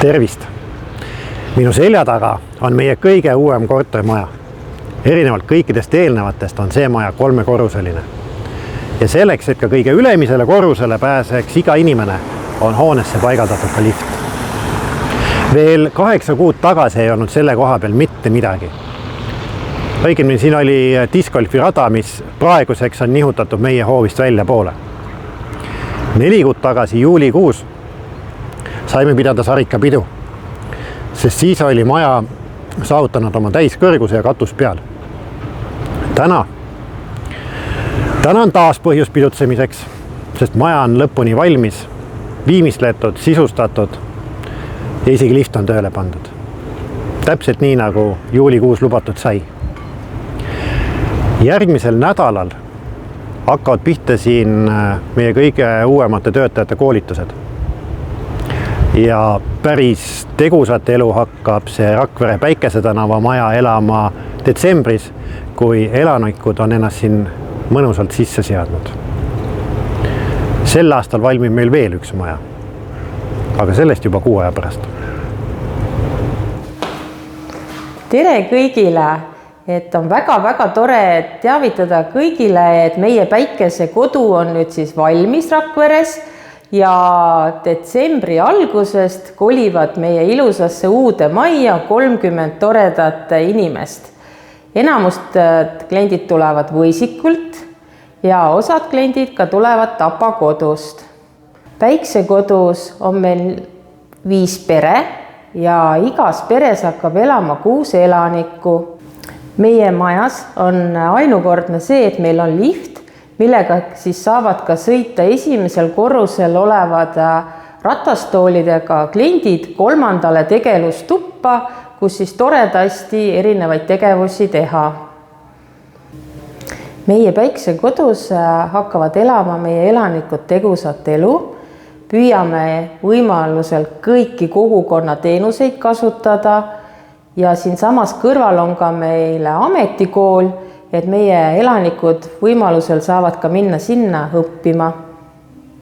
Tervist! Minu selja taga on meie kõige uuem kortermaja. Erinevalt kõikidest eelnevatest on see maja 3-korruseline. Ja selleks, et ka kõige ülemisele korrusele pääseks iga inimene, on hoonesse paigaldatud ka lift. Veel 8 kuud tagasi ei olnud selle koha peal mitte midagi. Õigemini siin oli discgolfi rada, mis praeguseks on nihutatud meie hoovist välja poole. 4 kuud tagasi juulikuus saime pidada sarikapidu, sest siis oli maja saavutanud oma täiskõrguse ja katus peal. Täna on taas põhjus pidutsemiseks, sest maja on lõpuni valmis, viimistletud, sisustatud ja isegi lift on tööle pandud. Täpselt nii, nagu juulikuus lubatud sai. Järgmisel nädalal hakkavad pihta siin meie kõige uuemate töötajate koolitused. Ja päris tegusat elu hakkab see Rakvere Päikese tänava maja elama detsembris, kui elanikud on ennast siin mõnusalt sisse seadnud. Sel aastal valmib meil veel üks maja, aga sellest juba 6 aja pärast. Tere kõigile! Et on väga tore teavitada kõigile, et meie Päikese kodu on nüüd siis valmis Rakveres ja detsembri algusest kolivad meie ilusasse uude majja 30 toredat inimest. Enamust kliendid tulevad Võisikult ja osad kliendid ka tulevad Tapa kodust. Päikse kodus on meil 5 pere ja igas peres hakkab elama 6 elanikku. Meie majas on ainukordne see, et meil on lift, millega siis saavad ka sõita esimesel korrusel olevad ratastoolidega kliendid 3. tegelustuppa, kus siis toredasti erinevaid tegevusi teha. Meie Päikse kodus hakkavad elama meie elanikud tegusat elu. Püüame võimalusel kõiki kogukonna teenuseid kasutada ja siin samas kõrval on ka meile ametikool, et meie elanikud võimalusel saavad ka minna sinna õppima.